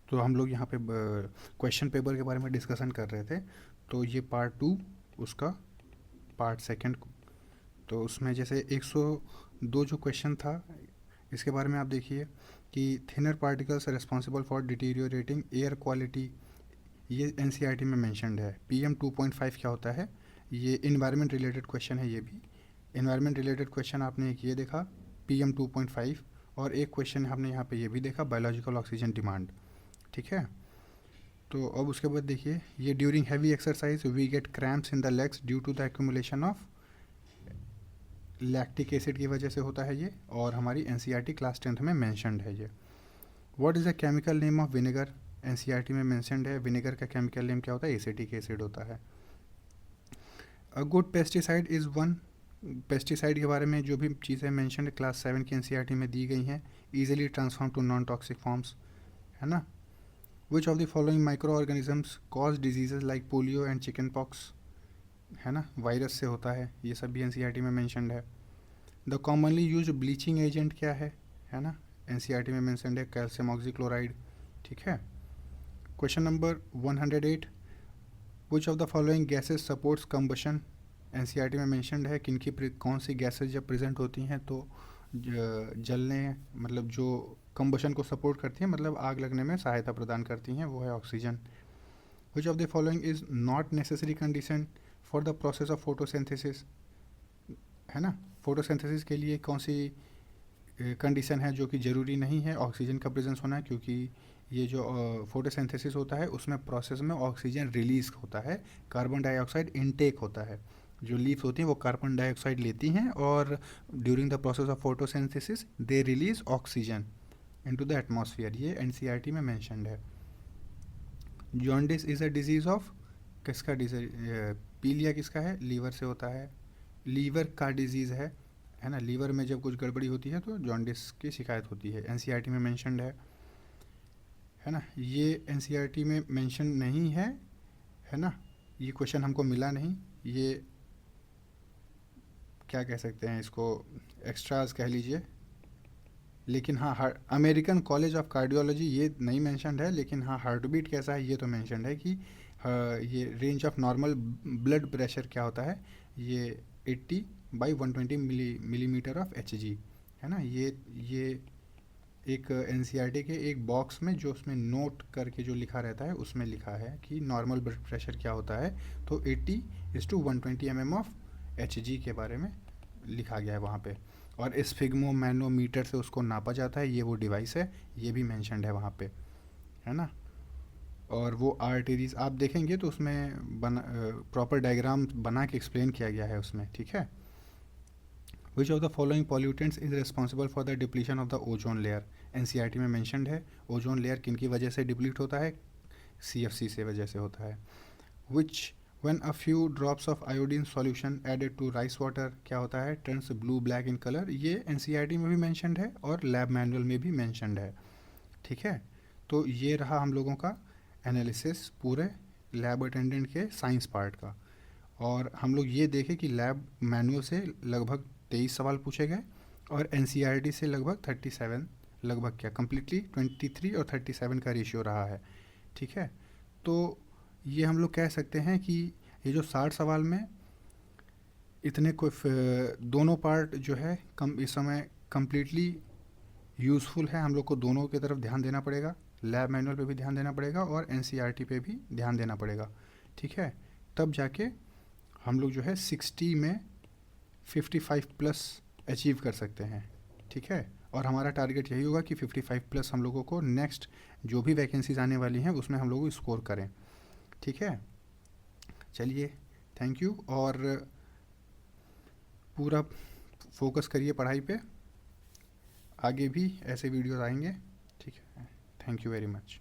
तो हम लोग यहाँ पे क्वेश्चन पेपर के बारे में डिस्कशन कर रहे थे। तो ये पार्ट 2 उसका पार्ट सेकंड। तो उसमें जैसे 102 जो क्वेश्चन था इसके बारे में आप देखिए कि thinner particles responsible for deteriorating air quality, ये एनसीईआरटी में मेंशन्ड है। पीएम 2.5 क्या होता है, ये इन्वायरमेंट रिलेटेड क्वेश्चन है। ये भी इन्वायरमेंट रिलेटेड क्वेश्चन आपने एक ये देखा पीएम 2.5, और एक क्वेश्चन हमने यहाँ पे ये भी देखा बायोलॉजिकल ऑक्सीजन डिमांड। ठीक है, तो अब उसके बाद देखिए ये during heavy exercise we get cramps in the legs due to the accumulation of lactic acid की वजह से होता है ये, और हमारी एनसीईआरटी क्लास 10th में मेंशन्ड है ये। What is the chemical name of vinegar, NCERT में मेंशन्ड है। विनेगर का केमिकल नेम क्या होता है, एसिटिक एसिड होता है। A good pesticide is one, pesticide के बारे में जो भी चीज़ें मेंशन्ड क्लास 7 की एनसीईआरटी में दी गई हैं, easily transform to non toxic forms, है ना। Which of the following micro organisms cause diseases like polio and chicken pox, है ना, वायरस से होता है, ये सब भी एनसीईआरटी में मेंशन्ड है। The commonly use bleaching agent क्या है ना, एनसीईआरटी में मेंशन्ड है कैल्शियम ऑक्सीक्लोराइड। ठीक है, question number 108, which of the following gases supports combustion, NCERT में मेंशन्ड है किनकी कौन सी गैसेस जब प्रेजेंट होती हैं तो जलने, मतलब जो कंबशन को सपोर्ट करती हैं, मतलब आग लगने में सहायता प्रदान करती हैं, वो है oxygen. Which of the following is not necessary condition for the process of photosynthesis, है ना, फोटोसिंथेसिस के लिए कौन सी कंडीशन है जो कि ज़रूरी नहीं है ऑक्सीजन का प्रेजेंस होना, क्योंकि ये जो फोटोसिंथेसिस होता है उसमें प्रोसेस में ऑक्सीजन रिलीज होता है, कार्बन डाइऑक्साइड इनटेक होता है। जो लीव्स होती हैं वो कार्बन डाइऑक्साइड लेती हैं और during the process of photosynthesis they release oxygen into the atmosphere, ये एनसीईआरटी में मेंशन्ड है। Jaundice is a disease of, किसका डिजीज, पीलिया किसका है, लीवर से होता है, लीवर का डिजीज़ है ना। लीवर में जब कुछ गड़बड़ी होती है तो जॉन्डिस की शिकायत होती है, एनसीईआरटी में मेंशन्ड है ना। ये एनसीईआरटी में मेंशन नहीं है ना, ये क्वेश्चन हमको मिला नहीं, ये क्या कह सकते हैं इसको, एक्स्ट्राज कह लीजिए। लेकिन हाँ, अमेरिकन कॉलेज ऑफ कार्डियोलॉजी ये नहीं मेंशन्ड है, लेकिन हाँ हार्ट बीट कैसा है ये तो मेंशन्ड है कि ये range of normal blood pressure क्या होता है, ये 80/120 मिलीमीटर ऑफ एचजी, है ना। ये एक एनसीईआरटी के एक बॉक्स में जो उसमें नोट करके जो लिखा रहता है उसमें लिखा है कि नॉर्मल ब्लड प्रेशर क्या होता है, तो 80/120 mm ऑफ एचजी के बारे में लिखा गया है वहाँ पे। और स्फिग्मो मैनोमीटर से उसको नापा जाता है, ये वो डिवाइस है, ये भी मेंशन्ड है वहाँ पे, है ना। और वो आर्टरीज आप देखेंगे तो उसमें बना प्रॉपर डायग्राम बना के एक्सप्लेन किया गया है उसमें। ठीक है, विच of the following pollutants is responsible for the depletion of the ozone layer, NCERT में मेंशन्ड है। ओजोन लेयर किन की वजह से डिप्लीट होता है, सीएफसी से वजह से होता है। Which when a few drops of iodine solution added to rice water क्या होता है, turns blue black in colour, ये एनसीईआरटी में भी मेंशन्ड है और लैब मैनुअल में भी मेंशन्ड है। ठीक है, तो ये रहा हम लोगों का एनालिसिस पूरे लैब अटेंडेंट के साइंस पार्ट का। और हम लोग ये देखें कि लैब मैनुअल से लगभग 23 सवाल पूछे गए और एनसीईआरटी से लगभग 37, लगभग क्या कंप्लीटली 23 और 37 का रेशियो रहा है। ठीक है, तो ये हम लोग कह सकते हैं कि ये जो 60 सवाल में इतने को दोनों पार्ट जो है कम इस समय कंप्लीटली यूज़फुल है। हम लोग को दोनों की तरफ ध्यान देना पड़ेगा, लैब मैनुअल पे भी ध्यान देना पड़ेगा और एनसीईआरटी पे भी ध्यान देना पड़ेगा। ठीक है, तब जाके हम लोग जो है 60 में 55+ अचीव कर सकते हैं। ठीक है, और हमारा टारगेट यही होगा कि 55+ हम लोगों को नेक्स्ट जो भी वैकेंसीज आने वाली हैं उसमें हम लोग स्कोर करें। ठीक है, चलिए थैंक यू, और पूरा फोकस करिए पढ़ाई पे, आगे भी ऐसे वीडियोस आएंगे। ठीक है, थैंक यू वेरी मच।